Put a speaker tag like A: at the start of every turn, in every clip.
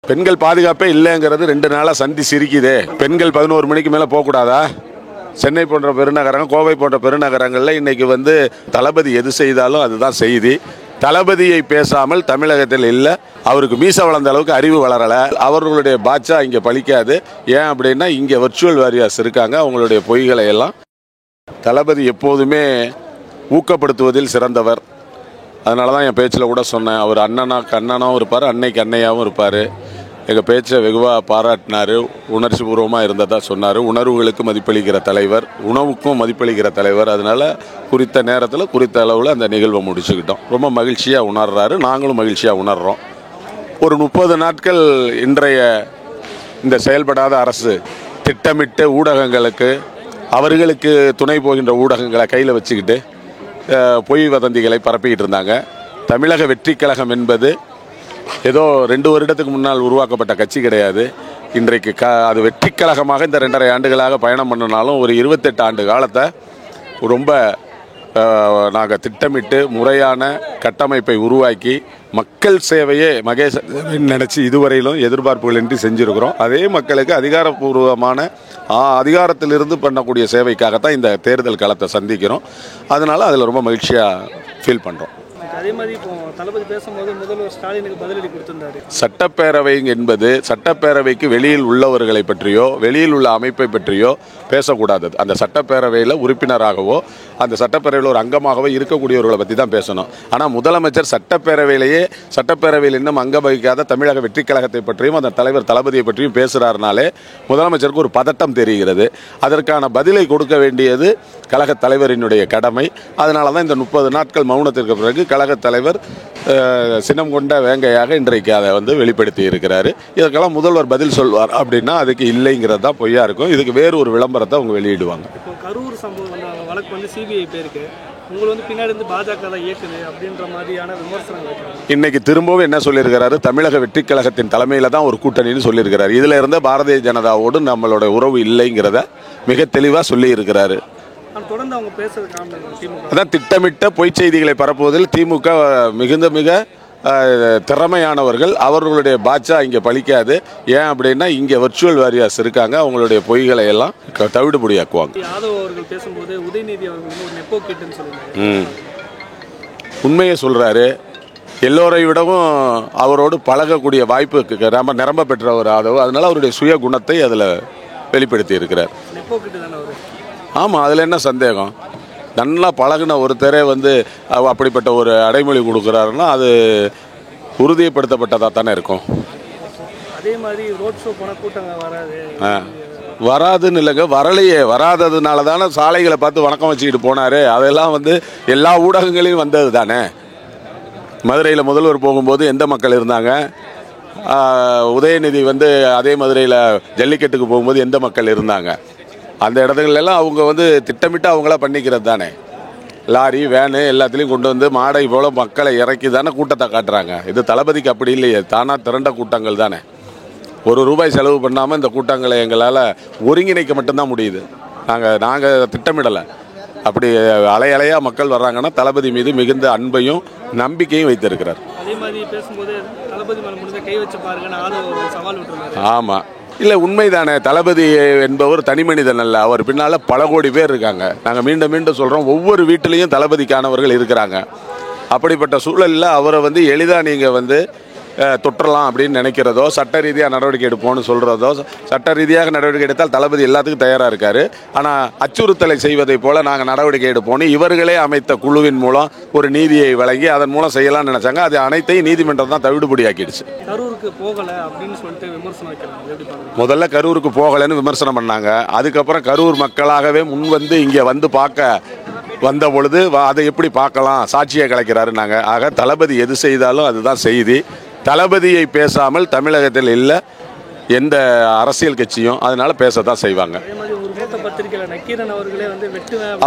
A: பெண்கள் பாதுகாப்பே இல்லைங்கிறது 2 நாளாக சந்தி சிரிக்குதே. பெண்கள் 11 மணிக்கு மேலே போகக்கூடாதா? சென்னை போன்ற பெருநகரங்கள், கோவை போன்ற பெருநகரங்களில் இன்னைக்கு தளபதி எது செய்தாலும் அதுதான் செய்தி. தளபதியை பேசாமல் தமிழகத்தில் இல்லை. அவருக்கு மீச வளர்ந்த அளவுக்கு அறிவு வளரலை. அவர்களுடைய பாட்சா இங்கே பலிக்காது. ஏன் அப்படின்னா இங்கே வர்ச்சுவல் வாரியார்ஸ் இருக்காங்க. அவங்களுடைய பொய்களை எல்லாம் தளபதி எப்போதுமே ஊக்கப்படுத்துவதில் சிறந்தவர். அதனால தான் என் பேச்சில் கூட சொன்னேன், அவர் அண்ணனாகவும் இருப்பார், அன்னைக்கு அன்னையாகவும் இருப்பார். எங்கள் பேச்சை வெகுவாக பாராட்டினார், உணர்ச்சி பூர்வமாக இருந்ததாக சொன்னார். உணர்வுகளுக்கு மதிப்பளிக்கிற தலைவர், உணவுக்கும் மதிப்பளிக்கிற தலைவர். அதனால் குறித்த நேரத்தில் குறித்த அளவில் அந்த நிகழ்வை முடிச்சுக்கிட்டோம். ரொம்ப மகிழ்ச்சியாக உணர்றாரு, நாங்களும் மகிழ்ச்சியாக உணர்கிறோம். ஒரு 30 நாட்கள் இன்றைய இந்த செயல்படாத அரசு திட்டமிட்டு ஊடகங்களுக்கு, அவர்களுக்கு துணை போகின்ற ஊடகங்களை கையில் வச்சுக்கிட்டு பொய் வதந்திகளை பரப்பிக்கிட்டு இருந்தாங்க. தமிழக வெற்றி கழகம் என்பது ஏதோ 2 வருடத்துக்கு முன்னால் உருவாக்கப்பட்ட கட்சி கிடையாது. இன்றைக்கு அது வெற்றி கழகமாக இந்த 2.5 ஆண்டுகளாக பயணம் பண்ணினாலும் ஒரு 28 ஆண்டு காலத்தை ரொம்ப நாங்கள் திட்டமிட்டு முறையான கட்டமைப்பை உருவாக்கி மக்கள் சேவையே மகேஷ் நினச்சி இதுவரையிலும் எதிர்பார்ப்புகளின்றி செஞ்சுருக்கிறோம். அதே மக்களுக்கு அதிகாரப்பூர்வமான அதிகாரத்திலிருந்து பண்ணக்கூடிய சேவைக்காகத்தான் இந்த தேர்தல் களத்தை சந்திக்கிறோம். அதனால் அதில் ரொம்ப மகிழ்ச்சியாக ஃபீல் பண்ணுறோம்.
B: அதே மாதிரி இப்போ தளபதி பேசும்போது முதல்வர் ஸ்டாலினுக்கு பதிலடி கொடுத்திருந்தாரு.
A: சட்டப்பேரவை என்பது சட்டப்பேரவைக்கு வெளியில் உள்ளவர்களை பற்றியோ வெளியில் உள்ள அமைப்பை பற்றியோ பேசக்கூடாது. அந்த சட்டப்பேரவையில் உறுப்பினராகவோ அந்த சட்டப்பேரவையில் ஒரு அங்கமாகவோ இருக்கக்கூடியவர்களை பற்றி தான் பேசணும். ஆனால் முதலமைச்சர் சட்டப்பேரவையில் இன்னும் அங்கம் வகிக்காத தமிழக வெற்றி கழகத்தை பற்றியும் அந்த தலைவர் தளபதியை பற்றியும் பேசுகிறாருனாலே முதலமைச்சருக்கு ஒரு பதட்டம் தெரிகிறது. அதற்கான பதிலை கொடுக்க வேண்டியது கழக தலைவரினுடைய கடமை. அதனால தான் இந்த 30 நாட்கள் மௌனத்திற்கு பிறகு கழக தலைவர் சினம் கொண்ட வேங்கையாக இன்றைக்கு அதை வெளிப்படுத்தி இருக்கிறாரு. இதற்கெல்லாம் முதல்வர் பதில் சொல்வார் அப்படின்னா அதுக்கு இல்லைங்கிறது தான் பொய்யா இருக்கும். இதுக்கு வேறு ஒரு விளம்பரத்தை அவங்க வெளியிடுவாங்க.
B: இப்போ கரூர் சம்பவம் வழக்கு சிபிஐ பேருக்கு உங்களை பின்னாடி இருந்து பாஜக தான் இயக்குது அப்படின்ற மாதிரியான விமர்சனங்கள் வைக்கிறாங்க.
A: இன்னைக்கு திரும்பவும் என்ன சொல்லியிருக்கிறாரு, தமிழக வெற்றி கழகத்தின் தலைமையில தான் ஒரு கூட்டணின்னு சொல்லியிருக்கிறாரு. இதுல இருந்த பாரதிய ஜனதாவோடு நம்மளோட உறவு இல்லைங்கிறத மிக தெளிவாக சொல்லி இருக்கிறாரு.
B: தொடர்ந்து அவங்க பேசுறது
A: அதான் திட்டமிட்ட பொய் செய்திகளை பரப்புவதில் திமுக மிக திறமையானவர்கள். அவர்களுடைய பாட்சா இங்கே பலிக்காது. ஏன் அப்படின்னா இங்கே வர்ச்சுவல் வாரியார்ஸ் இருக்காங்க. அவங்களுடைய பொய்களை எல்லாம் தவிடுபடியாக்குவாங்க.
B: யாதவ் அவர்கள் பேசும்போது உதயநிதி அவர்கள் ஒரு நெப்போ கிட்டுன்னு சொல்லுவாங்க.
A: உண்மையை சொல்றாரு. எல்லோரை விடவும் அவரோடு பழகக்கூடிய வாய்ப்பு நிரம்ப பெற்றவர் யாதவ். அதனால அவருடைய சுய குணத்தை அதில் வெளிப்படுத்தி இருக்கிறார்.
B: நெப்போ கிட்டு தானே அவர். ஆமாம்,
A: அதில் என்ன சந்தேகம்? நல்லா பழகின ஒருத்தரே அப்படிப்பட்ட ஒரு அடைமொழி கொடுக்குறாருன்னா அது உறுதிப்படுத்தப்பட்டதாக தானே இருக்கும்.
B: அதே மாதிரி ரோட் ஷோ போன கூட்டங்கள்
A: வராதுன்னு இல்லைங்க, வரலையே. வராததுனால தானே சாலைகளை பார்த்து வணக்கம் வச்சுக்கிட்டு போனார். அதெல்லாம் எல்லா ஊடகங்களையும் வந்தது தானே. மதுரையில் முதல்வர் போகும்போது எந்த மக்கள் இருந்தாங்க? உதயநிதி அதே மதுரையில் ஜல்லிக்கட்டுக்கு போகும்போது எந்த மக்கள் இருந்தாங்க? அந்த இடத்துலலாம் அவங்க திட்டமிட்டு அவங்களா பண்ணிக்கிறது தானே. லாரி வேனு எல்லாத்துலேயும் கொண்டு மாடை போல மக்களை இறக்கி தானே கூட்டத்தை காட்டுறாங்க. இது தளபதிக்கு அப்படி இல்லையே, தானாக திரண்ட கூட்டங்கள் தானே. ₹1 செலவு பண்ணாமல் இந்த கூட்டங்களை எங்களால் ஒருங்கிணைக்க மட்டும்தான் முடியுது. நாங்கள் திட்டமிடலை. அப்படி அலையாக மக்கள் வர்றாங்கன்னா தளபதி மீது மிகுந்த அன்பையும் நம்பிக்கையும் வைத்திருக்கிறார்.
B: அதே மாதிரி பேசும்போது தளபதி மேலே முடிஞ்ச கை வச்சு பாருங்கன்னு சவால் விட்டுருந்தாரு.
A: ஆமாம், இல்லை உண்மைதானே. தளபதி என்பவர் தனி மனிதன் அல்ல. அவர் பின்னால் பல கோடி பேர் இருக்காங்க. நாங்கள் மீண்டும் சொல்கிறோம், ஒவ்வொரு வீட்டிலையும் தளபதிக்கானவர்கள் இருக்கிறாங்க. அப்படிப்பட்ட சூழலில் அவரை எளிதாக நீங்கள் தொற்றலாம் அப்படின்னு நினைக்கிறதோ, சட்ட ரீதியாக நடவடிக்கை எடுப்போம்னு சொல்கிறதோ, சட்ட ரீதியாக நடவடிக்கை எடுத்தால் தளபதி எல்லாத்துக்கும் தயாராக இருக்கார். ஆனால் அச்சுறுத்தலை செய்வதை போல் நாங்கள் நடவடிக்கை எடுப்போம்னு இவர்களே அமைத்த குழுவின் மூலம் ஒரு நீதியை வழங்கி அதன் மூலம் செய்யலாம்னு நினச்சாங்க. அது அனைத்தையும் நீதிமன்றம் தான் தவிடுபடியாக்கிடுச்சு.
B: கரூருக்கு போகலை அப்படின்னு சொல்லிட்டு விமர்சனம் வைக்கிறாங்க.
A: முதல்ல கரூருக்கு போகலைன்னு விமர்சனம் பண்ணாங்க. அதுக்கப்புறம் கரூர் மக்களாகவே இங்கே பார்க்க வந்த பொழுது அதை எப்படி பார்க்கலாம், சாட்சியை கலைக்கிறாருன்னாங்க. ஆக தளபதி எது செய்தாலும் அதுதான் செய்தி. தளபதியை பேசாமல் தமிழகத்தில் இல்லை எந்த அரசியல் கட்சியும். அதனால பேசத்தான் செய்வாங்க.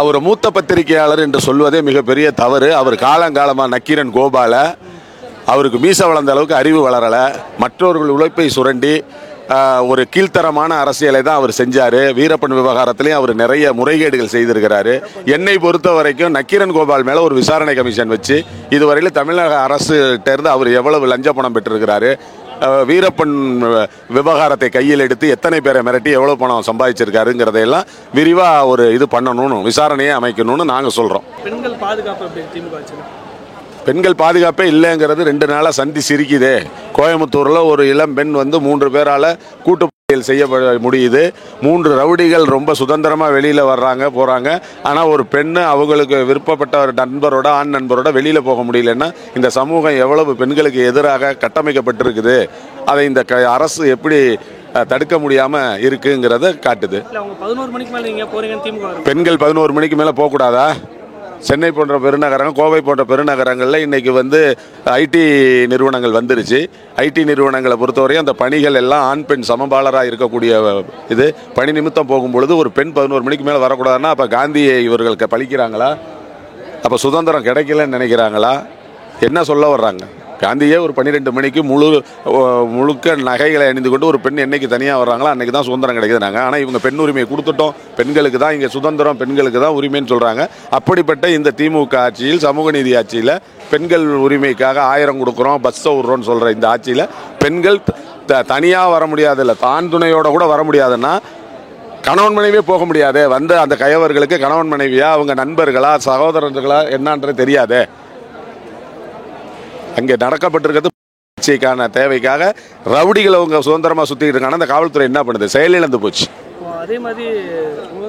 A: அவர் மூத்த பத்திரிகையாளர் என்று சொல்வதே மிகப்பெரிய தவறு. அவர் காலங்காலமாக நக்கீரன் கோபால, அவருக்கு மீச வளர்ந்த அளவுக்கு அறிவு வளரலை. மற்றவர்கள் உழைப்பை சுரண்டி ஒரு கீழ்த்தரமான அரசியலை தான் அவர் செஞ்சார். வீரப்பன் விவகாரத்திலையும் அவர் நிறைய முறைகேடுகள் செய்திருக்கிறாரு. என்னை பொறுத்த வரைக்கும் நக்கீரன் கோபால் மேலே ஒரு விசாரணை கமிஷன் வச்சு இதுவரையில் தமிழக அரசுகிட்ட இருந்து அவர் எவ்வளவு லஞ்ச பணம் பெற்றிருக்கிறாரு, வீரப்பன் விவகாரத்தை கையில் எடுத்து எத்தனை பேரை மிரட்டி எவ்வளோ பணம் சம்பாதிச்சிருக்காருங்கிறதையெல்லாம் விரிவாக ஒரு இது பண்ணணும்னு விசாரணையை அமைக்கணும்னு நாங்கள் சொல்கிறோம்.
B: பெண்கள் பாதுகாப்பு எப்படி திமுக ஆட்சியில்?
A: பெண்கள் பாதுகாப்பே இல்லைங்கிறது 2 நாளாக சந்தி சிரிக்குதே. கோயம்புத்தூரில் ஒரு இளம் பெண் வந்து 3 பேரால் கூட்டுப்படையில் செய்ய முடியுது. 3 ரவுடிகள் ரொம்ப சுதந்திரமாக வெளியில் வர்றாங்க போகிறாங்க. ஆனால் ஒரு பெண்ணு அவங்களுக்கு விருப்பப்பட்ட ஒரு நண்பரோட ஆண் நண்பரோட வெளியில் போக முடியலன்னா இந்த சமூகம் எவ்வளவு பெண்களுக்கு எதிராக கட்டமைக்கப்பட்டிருக்குது, அதை இந்த அரசு எப்படி தடுக்க முடியாமல் இருக்குங்கிறத காட்டுது.
B: அவங்க 11 மணிக்கு மேலே நீங்கள் போகிறீங்கன்னு திமுக
A: பெண்கள் 11 மணிக்கு மேலே போகக்கூடாதா? சென்னை போன்ற பெருநகரங்கள், கோவை போன்ற பெருநகரங்களில் இன்றைக்கி வந்து ஐடி நிறுவனங்கள் வந்துருச்சு. ஐடி நிறுவனங்களை பொறுத்தவரையும் அந்த பணிகள் எல்லாம் ஆண் பெண் சமபாலராக இருக்கக்கூடிய இது. பணி நிமித்தம் போகும்பொழுது ஒரு பெண் 11 மணிக்கு மேலே வரக்கூடாதுன்னா அப்போ காந்தியை இவர்கள் பழிக்கிறாங்களா? அப்போ சுதந்திரம் கிடைக்கலன்னு நினைக்கிறாங்களா? என்ன சொல்ல வர்றாங்க? காந்தியே ஒரு 12 மணிக்கு முழுக்க நகைகளை அணிந்து கொண்டு ஒரு பெண் என்னைக்கு தனியாக வர்றாங்களோ அன்றைக்கி தான் சுதந்திரம் கிடைக்குதுனாங்க. ஆனால் இவங்க பெண் உரிமையை கொடுத்துட்டோம், பெண்களுக்கு தான் இங்கே சுதந்திரம், பெண்களுக்கு தான் உரிமைன்னு சொல்கிறாங்க. அப்படிப்பட்ட இந்த திமுக ஆட்சியில், சமூக நீதி ஆட்சியில், பெண்கள் உரிமைக்காக 1000 கொடுக்குறோம், பஸ்ஸை விட்றோன்னு சொல்கிற இந்த ஆட்சியில் பெண்கள் தனியாக வர முடியாதில்ல, தான் துணையோட கூட வர முடியாதுன்னா கணவன் மனைவியே போக முடியாது. வந்து அந்த கயவர்களுக்கு கணவன் மனைவியா, அவங்க நண்பர்களா, சகோதரர்களா என்னன்றது தெரியாதே. அங்கே நடக்கப்பட்டிருக்கிறது ஆட்சிக்கான தேவைக்காக ரவுடிகள் அவங்க சுதந்திரமாக சுற்றிட்டு இருக்காங்க. அந்த காவல்துறை என்ன பண்ணுது? செயலிழந்து போச்சு.
B: அதே மாதிரி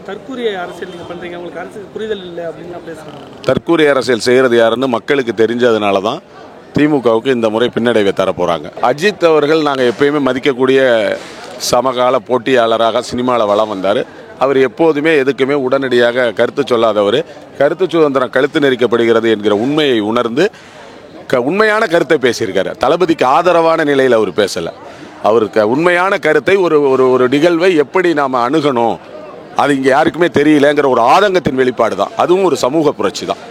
B: தற்கூரிய அரசியல் நீங்கள் பண்ணுறீங்க, உங்களுக்கு அரசு புரிதல் இல்லை அப்படின்னு பேசுகிறாங்க.
A: தற்கூரிய அரசியல் செய்கிறது யாருன்னு மக்களுக்கு தெரிஞ்சதுனால தான் திமுகவுக்கு இந்த முறை பின்னடைவை தரப்போகிறாங்க. அஜித் அவர்கள் நாங்கள் எப்பயுமே மதிக்கக்கூடிய சமகால போட்டியாளராக சினிமாவில் வலம் வந்தார். அவர் எப்போதுமே எதுக்குமே உடனடியாக கருத்து சொல்லாதவர். கருத்து சுதந்திரம் கழுத்து நெரிக்கப்படுகிறது என்கிற உண்மையை உணர்ந்து உண்மையான கருத்தை பேசியிருக்காரு. தளபதிக்கு ஆதரவான நிலையில் அவர் பேசலை. அவருக்கு உண்மையான கருத்தை ஒரு நிகழ்வை எப்படி நாம் அணுகணும் அது இங்கே யாருக்குமே தெரியலங்கிற ஒரு ஆதங்கத்தின் வெளிப்பாடு தான். அதுவும் ஒரு சமூக புரட்சி தான்.